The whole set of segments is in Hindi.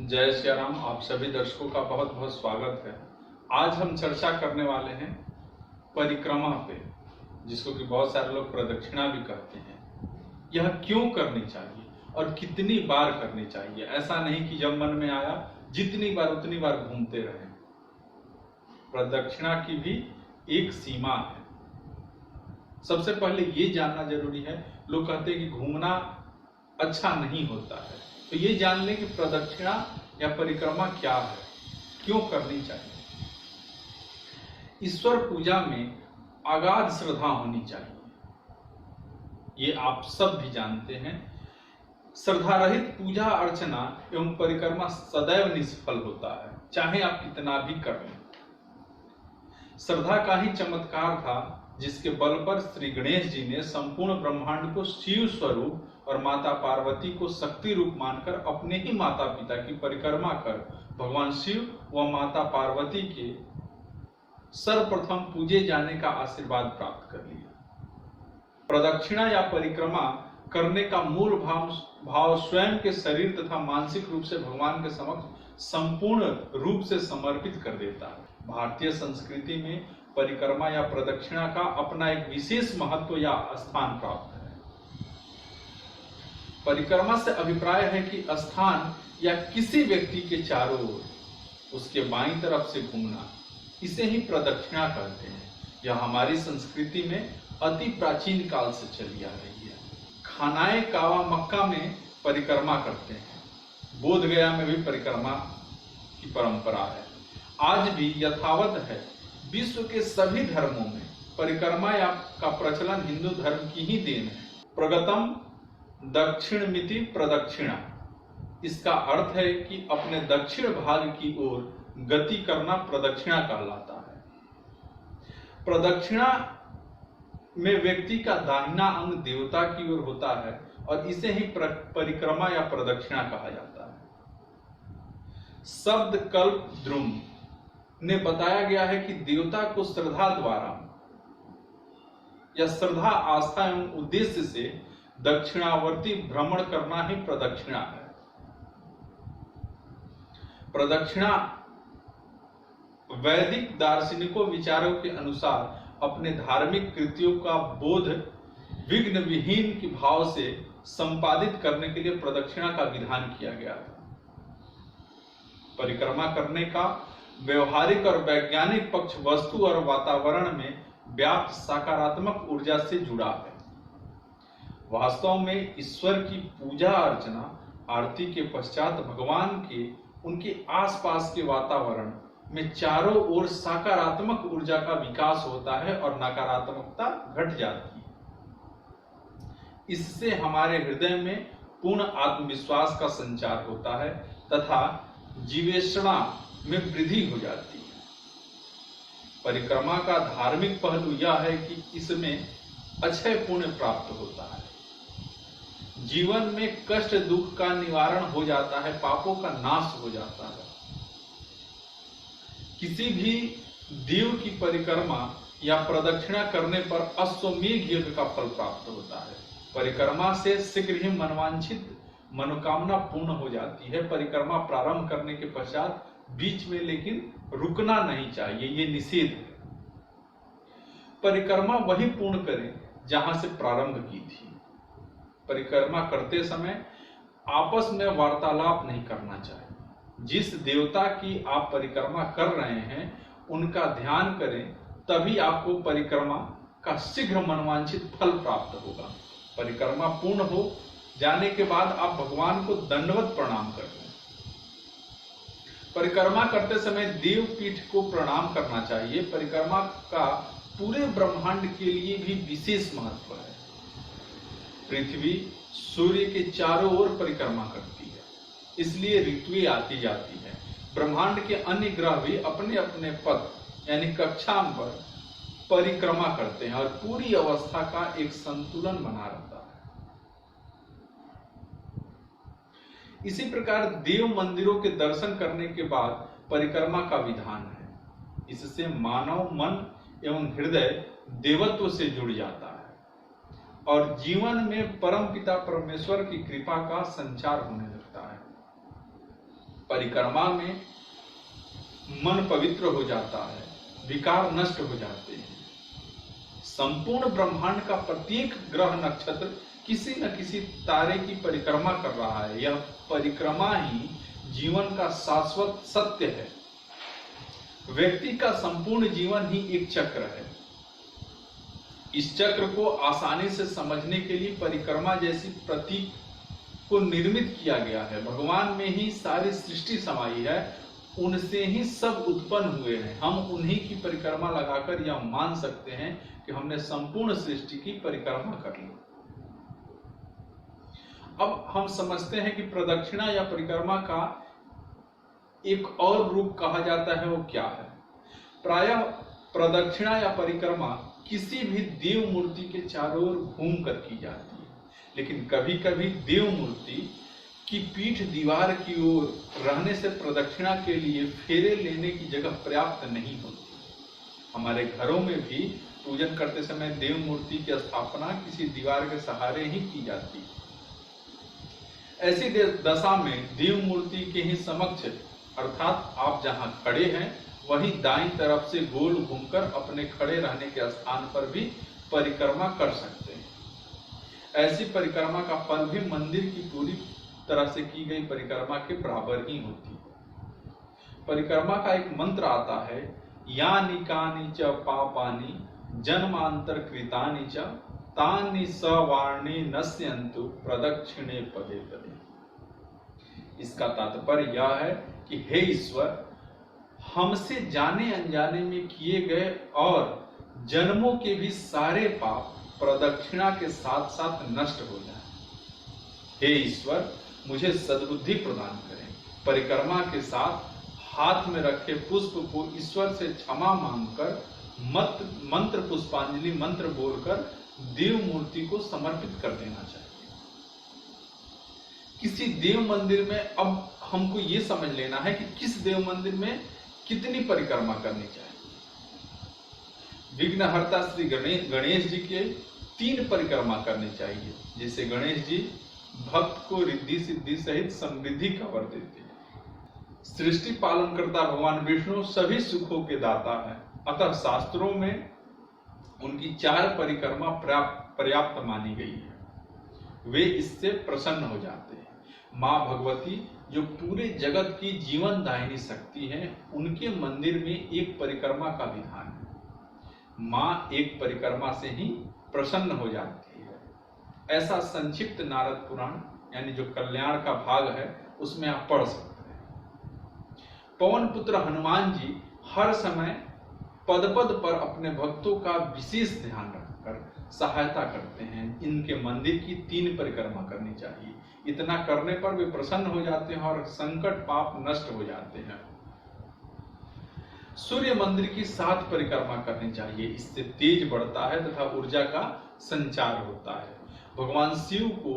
जय श्री राम। आप सभी दर्शकों का बहुत बहुत स्वागत है। आज हम चर्चा करने वाले हैं परिक्रमा पे, जिसको कि बहुत सारे लोग प्रदक्षिणा भी कहते हैं। यह क्यों करनी चाहिए और कितनी बार करनी चाहिए? ऐसा नहीं कि जब मन में आया जितनी बार उतनी बार घूमते रहें। प्रदक्षिणा की भी एक सीमा है। सबसे पहले ये जानना जरूरी है, लोग कहते हैं कि घूमना अच्छा नहीं होता है, तो ये जान लें कि प्रदक्षिणा या परिक्रमा क्या है, क्यों करनी चाहिए। ईश्वर पूजा में अगाध श्रद्धा होनी चाहिए, ये आप सब भी जानते हैं। श्रद्धा रहित पूजा अर्चना एवं परिक्रमा सदैव निष्फल होता है, चाहे आप कितना भी कर लें। श्रद्धा का ही चमत्कार था जिसके बल पर श्री गणेश जी ने संपूर्ण ब्रह्मांड को शिव स्वरूप और माता पार्वती को शक्ति रूप मानकर अपने ही माता पिता की परिक्रमा कर भगवान शिव व माता पार्वती के सर्वप्रथम पूजे जाने का आशीर्वाद प्राप्त कर लिया। प्रदक्षिणा या परिक्रमा करने का मूल भाव स्वयं के शरीर तथा मानसिक रूप से भगवान के समक्ष संपूर्ण रूप से समर्पित कर देता है। भारतीय संस्कृति में परिक्रमा या प्रदक्षिणा का अपना एक विशेष महत्व या स्थान प्राप्त है। परिक्रमा से अभिप्राय है कि स्थान या किसी व्यक्ति के चारों ओर उसके बाईं तरफ से घूमना, इसे ही प्रदक्षिणा कहते हैं। यह हमारी संस्कृति में अति प्राचीन काल से चली आ रही है। खानाए कावा मक्का में परिक्रमा करते हैं, बोधगया में भी परिक्रमा की परंपरा है, आज भी यथावत है। विश्व के सभी धर्मों में परिक्रमा का प्रचलन हिंदू धर्म की ही देन है। प्रगतम दक्षिणमिति प्रदक्षिणा, इसका अर्थ है कि अपने दक्षिण भाग की ओर गति करना प्रदक्षिणा कहलाता है। प्रदक्षिणा में व्यक्ति का दाहिना अंग देवता की ओर होता है और इसे ही परिक्रमा या प्रदक्षिणा कहा जाता है। शब्द कल्प द्रुम ने बताया गया है कि देवता को श्रद्धा द्वारा या श्रद्धा आस्था एवं उद्देश्य से दक्षिणावर्ती भ्रमण करना ही प्रदक्षिणा है। प्रदक्षिणा वैदिक दार्शनिकों विचारों के अनुसार अपने धार्मिक कृत्यों का बोध विघ्न विहीन के भाव से संपादित करने के लिए प्रदक्षिणा का विधान किया गया था। परिक्रमा करने का व्यवहारिक और वैज्ञानिक पक्ष वस्तु और वातावरण में व्याप्त सकारात्मक ऊर्जा से जुड़ा है। वास्तव में ईश्वर की पूजा अर्चना आरती के पश्चात भगवान के उनके आसपास के वातावरण में चारों ओर सकारात्मक ऊर्जा का विकास होता है और नकारात्मकता घट जाती है। इससे हमारे हृदय में पूर्ण आत्मविश्वास का संचार होता है तथा जीवेषणा में वृद्धि हो जाती है। परिक्रमा का धार्मिक पहलू यह है कि इसमें अक्षय पुण्य प्राप्त होता है। जीवन में कष्ट दुख का निवारण हो जाता है, पापों का नाश हो जाता है। किसी भी देव की परिक्रमा या प्रदक्षिणा करने पर अश्वमेध यज्ञ का फल प्राप्त होता है। परिक्रमा से शीघ्र ही मनवांछित मनोकामना पूर्ण हो जाती है। परिक्रमा प्रारंभ करने के पश्चात बीच में लेकिन रुकना नहीं चाहिए, ये निषेध है। परिक्रमा वही पूर्ण करें जहां से प्रारंभ की थी। परिक्रमा करते समय आपस में वार्तालाप नहीं करना चाहिए। जिस देवता की आप परिक्रमा कर रहे हैं उनका ध्यान करें, तभी आपको परिक्रमा का शीघ्र मनवांछित फल प्राप्त होगा। परिक्रमा पूर्ण हो जाने के बाद आप भगवान को दंडवत प्रणाम कर लें। परिक्रमा करते समय देव पीठ को प्रणाम करना चाहिए। परिक्रमा का पूरे ब्रह्मांड के लिए भी विशेष महत्व है। पृथ्वी सूर्य के चारों ओर परिक्रमा करती है, इसलिए ऋतुएं आती जाती है। ब्रह्मांड के अन्य ग्रह भी अपने अपने पथ यानी कक्षा पर परिक्रमा करते हैं और पूरी अवस्था का एक संतुलन बना रहता है। इसी प्रकार देव मंदिरों के दर्शन करने के बाद परिक्रमा का विधान है। इससे मानव मन एवं हृदय देवत्व से जुड़ जाता है और जीवन में परमपिता परमेश्वर की कृपा का संचार होने लगता है। परिक्रमा में मन पवित्र हो जाता है, विकार नष्ट हो जाते हैं। संपूर्ण ब्रह्मांड का प्रत्येक ग्रह नक्षत्र किसी न किसी तारे की परिक्रमा कर रहा है। यह परिक्रमा ही जीवन का शाश्वत सत्य है। व्यक्ति का संपूर्ण जीवन ही एक चक्र है। इस चक्र को आसानी से समझने के लिए परिक्रमा जैसी प्रतीक को निर्मित किया गया है। भगवान में ही सारी सृष्टि समाई है, उनसे ही सब उत्पन्न हुए हैं। हम उन्हीं की परिक्रमा लगाकर यह मान सकते हैं कि हमने संपूर्ण सृष्टि की परिक्रमा कर ली। अब हम समझते हैं कि प्रदक्षिणा या परिक्रमा का एक और रूप कहा जाता है, वो क्या है। प्रायः प्रदक्षिणा या परिक्रमा किसी भी देव मूर्ति के चारों ओर घूमकर की जाती है, लेकिन कभी कभी देव मूर्ति की पीठ दीवार की ओर रहने से प्रदक्षिणा के लिए फेरे लेने की जगह पर्याप्त नहीं होती। हमारे घरों में भी पूजन करते समय देव मूर्ति की स्थापना किसी दीवार के सहारे ही की जाती है। ऐसी दशा में देव मूर्ति के ही समक्ष अर्थात आप जहां खड़े हैं वहीं दाईं तरफ से गोल घूमकर अपने खड़े रहने के स्थान पर भी परिक्रमा कर सकते हैं। ऐसी परिक्रमा का फल भी मंदिर की पूरी तरह से की गई परिक्रमा के बराबर ही होती है। परिक्रमा का एक मंत्र आता है, यानि कानि च पापानि जन्मांतर कृतानि च तानि सवार्णे नश्यन्तु प्रदक्षिणे पदे पदे। इसका तात्पर्य यह है कि हे ईश्वर, हमसे जाने अनजाने में किए गए और जन्मों के भी सारे पाप प्रदक्षिणा के साथ साथ नष्ट हो जाएं। हे ईश्वर, मुझे सद्बुद्धि प्रदान करें। परिक्रमा के साथ हाथ में रखे पुष्प को ईश्वर से क्षमा मांगकर मंत्र पुष्पांजलि मंत्र बोलकर देव मूर्ति को समर्पित कर देना चाहिए। किसी देव मंदिर में अब हमको ये समझ लेना है कि किस देव मंदिर में कितनी परिक्रमा करनी चाहिए। विघ्नहर्ता श्री गणेश जी के 3 परिक्रमा करनी चाहिए, जिससे गणेश जी भक्त को रिद्धि सिद्धि सहित समृद्धि का वर देते हैं। सृष्टि पालन करता भगवान विष्णु सभी सुखों के दाता है, अतः शास्त्रों में उनकी 4 परिक्रमा पर्याप्त मानी गई है। वे इससे प्रसन्न हो जाते हैं। माँ भगवती जो पूरे जगत की जीवन दायिनी शक्ति है, उनके मंदिर में एक परिक्रमा का विधान है। माँ एक परिक्रमा से ही प्रसन्न हो जाती है। ऐसा संक्षिप्त नारद पुराण यानी जो कल्याण का भाग है उसमें आप पढ़ सकते हैं। पवन पुत्र हनुमान जी हर समय पद पद पर अपने भक्तों का विशेष ध्यान रखकर सहायता करते हैं। इनके मंदिर की 3 परिक्रमा करनी चाहिए। इतना करने पर वे प्रसन्न हो जाते हैं और संकट पाप नष्ट हो जाते हैं। सूर्य मंदिर की 7 परिक्रमा करनी चाहिए। इससे तेज बढ़ता है तथा ऊर्जा का संचार होता है। भगवान शिव को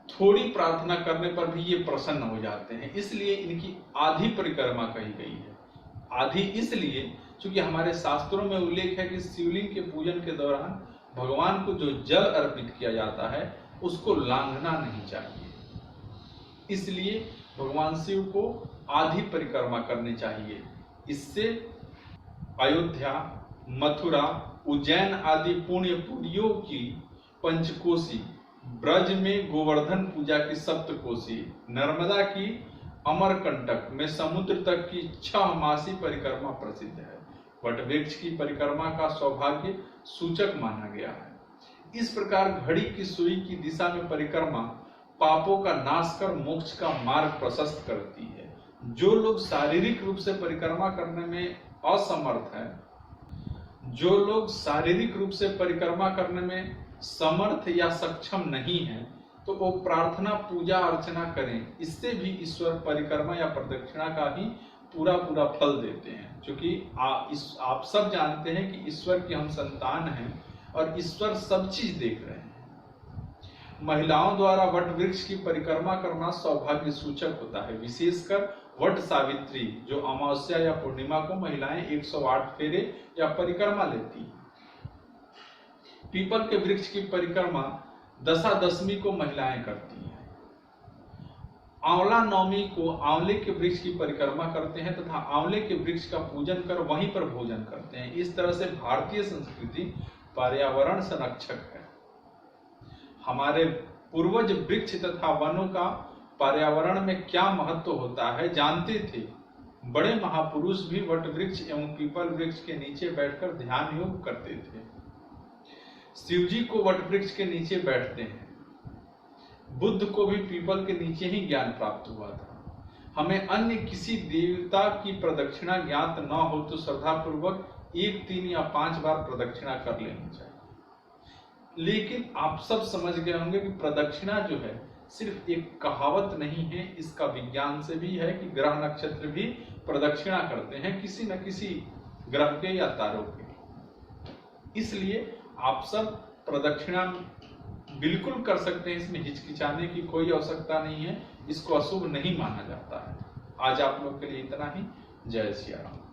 थोड़ी प्रार्थना करने पर भी ये प्रसन्न हो जाते हैं, इसलिए इनकी आधी परिक्रमा कही गई है। आधी इसलिए क्योंकि हमारे शास्त्रों में उल्लेख है कि शिवलिंग के पूजन के दौरान भगवान को जो जल अर्पित किया जाता है उसको लांघना नहीं चाहिए। इसलिए भगवान शिव को आधी परिक्रमा करनी चाहिए। इससे अयोध्या, मथुरा, उज्जैन आदि पुण्य पुरियों की पंचकोशी, ब्रज में गोवर्धन पूजा की सप्तकोशी, नर्मदा की अमरकंटक में समुद्र तक की 6 मासी परिक्रमा प्रसिद्ध है। वटवृक्ष की परिक्रमा का सौभाग्य सूचक माना गया है। इस प्रकार घड़ी की सुई की दिशा में परिक्रमा पापों का नाश कर मोक्ष का मार्ग प्रशस्त करती है। जो लोग शारीरिक रूप से परिक्रमा करने में असमर्थ हैं, जो लोग शारीरिक रूप से परिक्रमा करने में समर्थ या सक्षम नहीं हैं, तो वो प्रार्थना पूजा अर्चना करें। इससे भी ईश्वर परिक्रमा या प्रदक्षिणा का ही पूरा फल देते हैं। क्योंकि आप सब जानते हैं कि ईश्वर की हम संतान हैं और ईश्वर सब चीज देख रहे हैं। महिलाओं द्वारा वट वृक्ष की परिक्रमा करना सौभाग्य सूचक होता है। विशेषकर वट सावित्री जो अमावस्या या पूर्णिमा को महिलाएं 108 फेरे या परिक्रमा लेती हैं। पीपल के वृक्ष की परिक्रमा दशमी को महिलाएं करती हैं। आंवला नवमी को आंवले के वृक्ष की परिक्रमा करते हैं तथा आंवले के वृक्ष का पूजन कर वहीं पर भोजन करते हैं। इस तरह से भारतीय संस्कृति पर्यावरण संरक्षक है। हमारे पूर्वज वृक्ष तथा वनों का पर्यावरण में क्या महत्व होता है जानते थे। बड़े महापुरुष भी वट वृक्ष एवं पीपल वृक्ष के नीचे बैठकर ध्यान योग करते थे। शिवजी को वट वृक्ष के नीचे बैठते हैं। बुद्ध को भी पीपल के नीचे ही ज्ञान प्राप्त हुआ था। हमें अन्य किसी देवता की प्रदक्षिणा ज्ञात न हो तो श्रद्धा पूर्वक 1, 3 या 5 बार प्रदक्षिणा कर लेनी चाहिए। लेकिन आप सब समझ गए होंगे कि प्रदक्षिणा जो है सिर्फ एक कहावत नहीं है, इसका विज्ञान से भी है कि ग्रह नक्षत्र भी प्रदक्षिणा करते हैं किसी न किसी ग्रह के या तारों के। इसलिए आप सब प्रदक्षिणा बिल्कुल कर सकते हैं, इसमें हिचकिचाने की कोई आवश्यकता नहीं है। इसको अशुभ नहीं माना जाता है। आज आप लोग के लिए इतना ही। जय श्री राम।